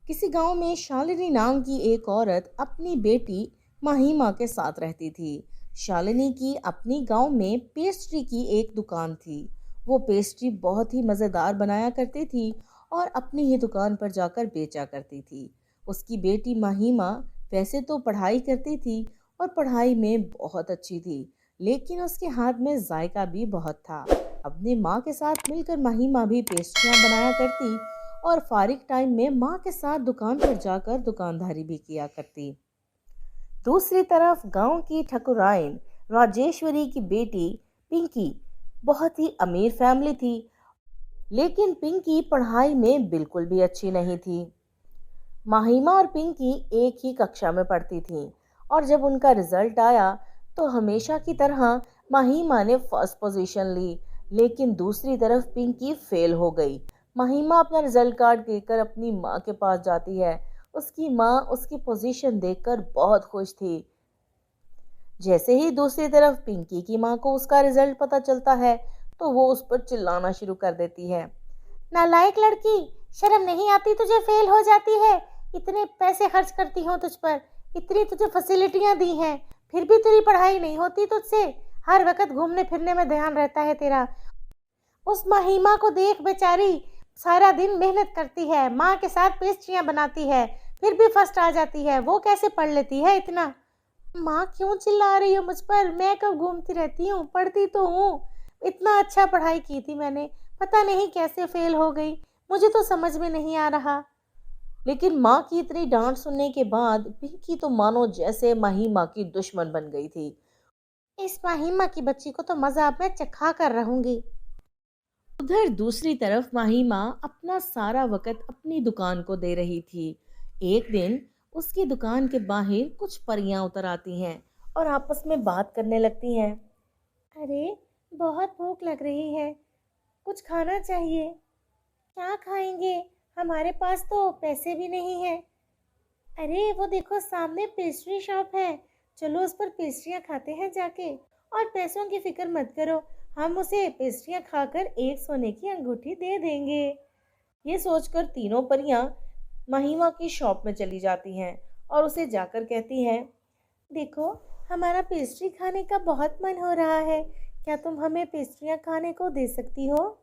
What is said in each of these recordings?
किसी गांव में शालिनी नाम की एक औरत अपनी बेटी महिमा के साथ रहती थी। शालिनी की अपनी गांव में पेस्ट्री की एक दुकान थी। वो पेस्ट्री बहुत ही मज़ेदार बनाया करती थी और अपनी ही दुकान पर जाकर बेचा करती थी। उसकी बेटी महिमा वैसे तो पढ़ाई करती थी और पढ़ाई में बहुत अच्छी थी, लेकिन उसके हाथ में जायका भी बहुत था। अपनी माँ के साथ मिलकर महिमा भी पेस्ट्रियाँ बनाया करती और फारिग टाइम में माँ के साथ दुकान पर जाकर दुकानदारी भी किया करती। दूसरी तरफ गांव की ठकुराइन राजेश्वरी की बेटी पिंकी बहुत ही अमीर फैमिली थी, लेकिन पिंकी पढ़ाई में बिल्कुल भी अच्छी नहीं थी। माहिमा और पिंकी एक ही कक्षा में पढ़ती थीं और जब उनका रिजल्ट आया तो हमेशा की तरह माहिमा ने फर्स्ट पोजीशन ली, लेकिन दूसरी तरफ पिंकी फेल हो गई। माहिमा अपना रिजल्ट कार्ड देकर अपनी माँ के पास जाती है। उसकी माँ उसकी पोजीशन देखकर बहुत खुश थी। जैसे ही दूसरी तरफ पिंकी की माँ को उसका रिजल्ट पता चलता है तो वो उस पर चिल्लाना शुरू कर देती है। नालायक लड़की, शर्म नहीं आती तुझे, फेल हो जाती है। इतने पैसे खर्च करती हूँ तुझ पर, इतनी तुझे फैसिलिटियाँ दी हैं, फिर भी तेरी पढ़ाई नहीं होती तुझसे। हर वक्त घूमने फिरने में ध्यान रहता है तेरा। उस महिमा को देख बेचारी, सारा दिन मेहनत करती है, माँ के साथ पेस्ट्रियाँ बनाती है, फिर भी फर्स्ट आ जाती है। वो कैसे पढ़ लेती है इतना? माँ क्यों चिल्ला रही हो मुझ पर? मैं कब घूमती रहती हूँ, पढ़ती तो हूँ। इतना अच्छा पढ़ाई की थी मैंने, पता नहीं कैसे फेल हो गई, मुझे तो समझ में नहीं आ रहा। लेकिन माँ की इतनी डांट सुनने के बाद पिंकी तो मानो जैसे महिमा की दुश्मन बन गई थी। इस महिमा की बच्ची को तो मजा अब मैं चखा कर रहूंगी। उधर दूसरी तरफ महिमा अपना सारा वक्त अपनी दुकान को दे रही थी। एक दिन उसकी दुकान के बाहर कुछ परियां उतर आती हैं और आपस में बात करने लगती हैं। अरे, बहुत भूख लग रही है, कुछ खाना चाहिए। क्या खाएंगे? हमारे पास तो पैसे भी नहीं है। अरे वो देखो, सामने पेस्ट्री शॉप है, चलो उस पर पेस्ट्रियाँ खाते हैं जाके। और पैसों की फिक्र मत करो, हम उसे पेस्ट्रियाँ खाकर एक सोने की अंगूठी दे देंगे। ये सोचकर तीनों परियां महिमा की शॉप में चली जाती हैं और उसे जाकर कहती हैं, देखो, हमारा पेस्ट्री खाने का बहुत मन हो रहा है, क्या तुम हमें पेस्ट्रियाँ खाने को दे सकती हो?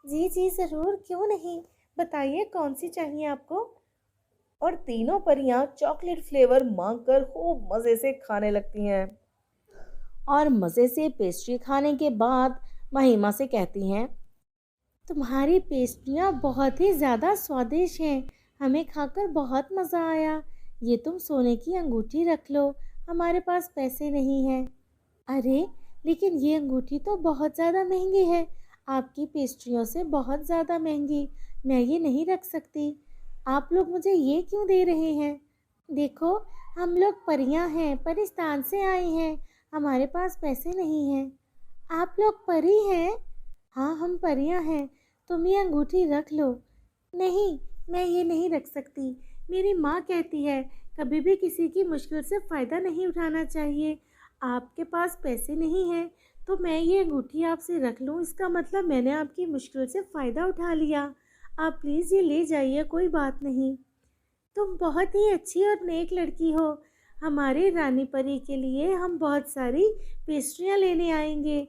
जी जी ज़रूर, क्यों नहीं, बताइए कौन सी चाहिए आपको। और तीनों परियां चॉकलेट फ्लेवर मांगकर खूब मज़े से खाने लगती हैं। और मज़े से पेस्ट्री खाने के बाद महिमा से कहती हैं, तुम्हारी पेस्ट्रियाँ बहुत ही ज़्यादा स्वादिष्ट हैं, हमें खाकर बहुत मज़ा आया। ये तुम सोने की अंगूठी रख लो, हमारे पास पैसे नहीं हैं। अरे, लेकिन ये अंगूठी तो बहुत ज़्यादा महंगी है, आपकी पेस्ट्रियों से बहुत ज़्यादा महंगी, मैं ये नहीं रख सकती। आप लोग मुझे ये क्यों दे रहे हैं? देखो, हम लोग परियां हैं, परिस्तान से आए हैं, हमारे पास पैसे नहीं हैं। आप लोग परी हैं? हाँ, हम परियां हैं, तुम ये अंगूठी रख लो। नहीं, मैं ये नहीं रख सकती, मेरी माँ कहती है कभी भी किसी की मुश्किल से फ़ायदा नहीं उठाना चाहिए। आपके पास पैसे नहीं हैं तो मैं ये अंगूठी आपसे रख लूँ, इसका मतलब मैंने आपकी मुश्किल से फ़ायदा उठा लिया। आप प्लीज़ ये ले जाइए, कोई बात नहीं। तुम बहुत ही अच्छी और नेक लड़की हो, हमारे रानी परी के लिए हम बहुत सारी पेस्ट्रियाँ लेने आएंगे।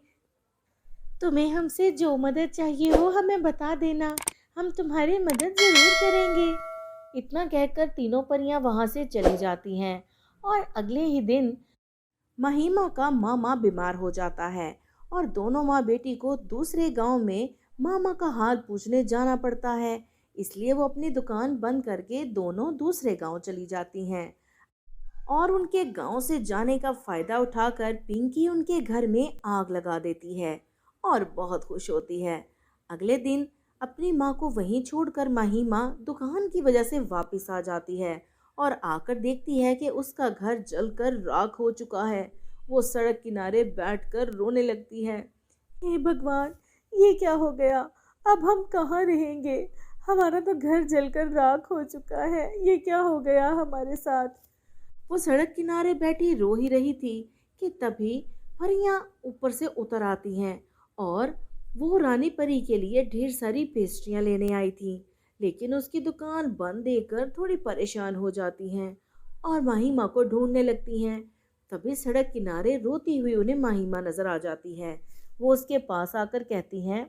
तुम्हें हमसे जो मदद चाहिए हो हमें बता देना, हम तुम्हारी मदद ज़रूर करेंगे। इतना कहकर तीनों परियां वहां से चली जाती हैं और अगले ही दिन महिमा का मामा बीमार हो जाता है और दोनों माँ बेटी को दूसरे गांव में मामा का हाल पूछने जाना पड़ता है। इसलिए वो अपनी दुकान बंद करके दोनों दूसरे गांव चली जाती हैं और उनके गांव से जाने का फायदा उठाकर पिंकी उनके घर में आग लगा देती है और बहुत खुश होती है। अगले दिन अपनी माँ को वहीं छोड़कर महिमा दुकान की वजह से वापस आ जाती है और आकर देखती है कि उसका घर जलकर राख हो चुका है। वो सड़क किनारे बैठकर रोने लगती है। हे भगवान, ये क्या हो गया? अब हम कहाँ रहेंगे? हमारा तो घर जलकर राख हो चुका है, ये क्या हो गया हमारे साथ? वो सड़क किनारे बैठी रो ही रही थी कि तभी परियां ऊपर से उतर आती हैं और वो रानी परी के लिए ढेर सारी पेस्ट्रियां लेने आई थी। लेकिन उसकी दुकान बंद देखकर थोड़ी परेशान हो जाती हैं और माहिमा को ढूंढने लगती हैं। तभी सड़क किनारे रोती हुई उन्हें माहिमा नजर आ जाती है। वो उसके पास आकर कहती हैं,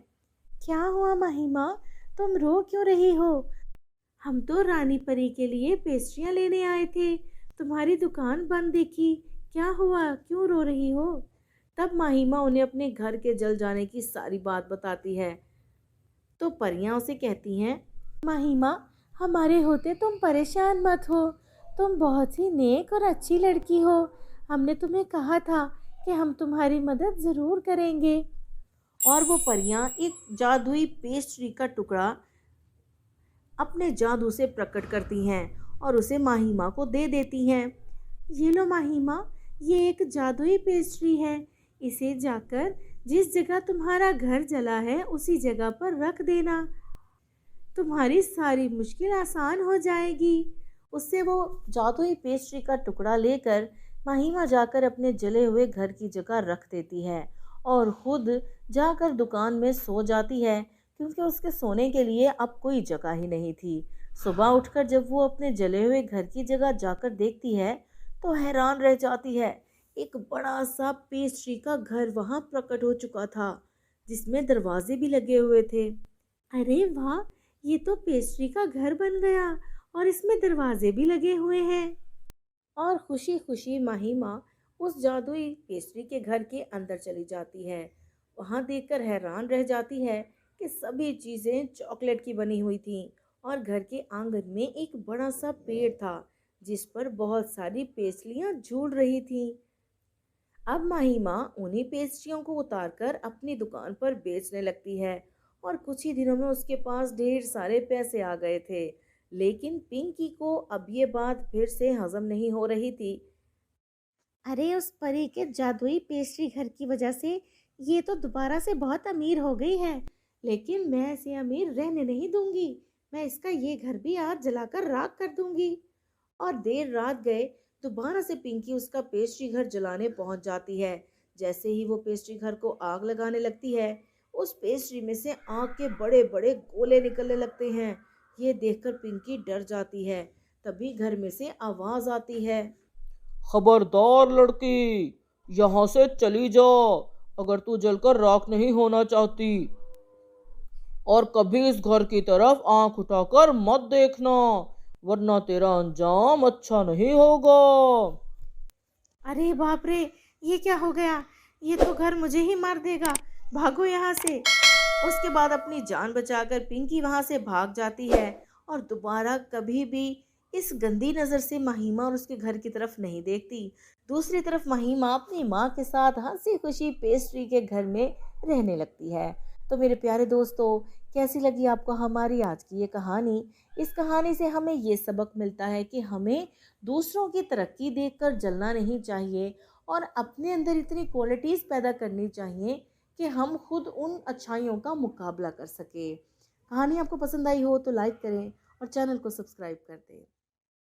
क्या हुआ माहिमा, तुम रो क्यों रही हो? हम तो रानी परी के लिए पेस्ट्रियां लेने आए थे, तुम्हारी दुकान बंद देखी, क्या हुआ, क्यों रो रही हो? तब माहिमा उन्हें अपने घर के जल जाने की सारी बात बताती है। तो परियां उसे कहती हैं, माहिमा, हमारे होते तुम परेशान मत हो, तुम बहुत ही नेक और अच्छी लड़की हो। हमने तुम्हें कहा था कि हम तुम्हारी मदद ज़रूर करेंगे। और वो परियां एक जादुई पेस्ट्री का टुकड़ा अपने जादू से प्रकट करती हैं और उसे माहिमा को दे देती हैं। ये लो माहिमा, ये एक जादुई पेस्ट्री है। इसे जाकर जिस जगह तुम्हारा घर जला है उसी जगह पर रख देना, तुम्हारी सारी मुश्किल आसान हो जाएगी। उससे वो जादुई पेस्ट्री का टुकड़ा लेकर महिमा जाकर अपने जले हुए घर की जगह रख देती है और खुद जाकर दुकान में सो जाती है, क्योंकि उसके सोने के लिए अब कोई जगह ही नहीं थी। सुबह उठकर जब वो अपने जले हुए घर की जगह जाकर देखती है तो हैरान रह जाती है। एक बड़ा सा पेस्ट्री का घर वहां प्रकट हो चुका था, जिसमें दरवाजे भी लगे हुए थे। अरे वाह, ये तो पेस्ट्री का घर बन गया और इसमें दरवाजे भी लगे हुए हैं। और खुशी खुशी महिमा उस जादुई पेस्ट्री के घर के अंदर चली जाती है। वहां देखकर हैरान रह जाती है कि सभी चीजें चॉकलेट की बनी हुई थीं और घर के आंगन में एक बड़ा सा पेड़ था जिस पर बहुत सारी पेस्ट्रियां झूल रही थीं। अब माहिमा उन्हीं पेस्ट्रियों को उतारकर अपनी दुकान पर बेचने लगती है और कुछ ही दिनों में उसके पास ढेर सारे पैसे आ गए थे। लेकिन पिंकी को अब ये बात फिर से हजम नहीं हो रही थी। अरे उस परी के जादुई पेस्ट्री घर की वजह से ये तो दोबारा से बहुत अमीर हो गई है, लेकिन मैं इसे अमीर रहने नहीं दूंगी। मैं इसका ये घर भी आज जलाकर राख कर दूंगी। और देर रात गए दोबारा से पिंकी उसका पेस्ट्री घर जलाने पहुंच जाती है। जैसे ही वो पेस्ट्री घर को आग लगाने लगती है, उस पेस्ट्री में से आग के बड़े बड़े गोले निकलने लगते हैं। ये देखकर पिंकी डर जाती है। तभी घर में से आवाज आती है, खबरदार लड़की, यहाँ से चली जा अगर तू जलकर राख नहीं होना चाहती, और कभी इस घर की तरफ आंख उठाकर मत देखना, वरना तेरा अंजाम अच्छा नहीं होगा। अरे बाप रे, ये क्या हो गया? ये तो घर मुझे ही मार देगा, भागो यहाँ से। उसके बाद अपनी जान बचाकर पिंकी वहां से भाग जाती है और दोबारा कभी भी इस गंदी नज़र से महिमा और उसके घर की तरफ नहीं देखती। दूसरी तरफ महिमा अपनी माँ के साथ हंसी खुशी पेस्ट्री के घर में रहने लगती है। तो मेरे प्यारे दोस्तों, कैसी लगी आपको हमारी आज की ये कहानी? इस कहानी से हमें ये सबक मिलता है कि हमें दूसरों की तरक्की देखकर जलना नहीं चाहिए और अपने अंदर इतनी क्वालिटीज़ पैदा करनी चाहिए कि हम खुद उन अच्छाइयों का मुकाबला कर सके। कहानी आपको पसंद आई हो तो लाइक करें और चैनल को सब्सक्राइब कर दें।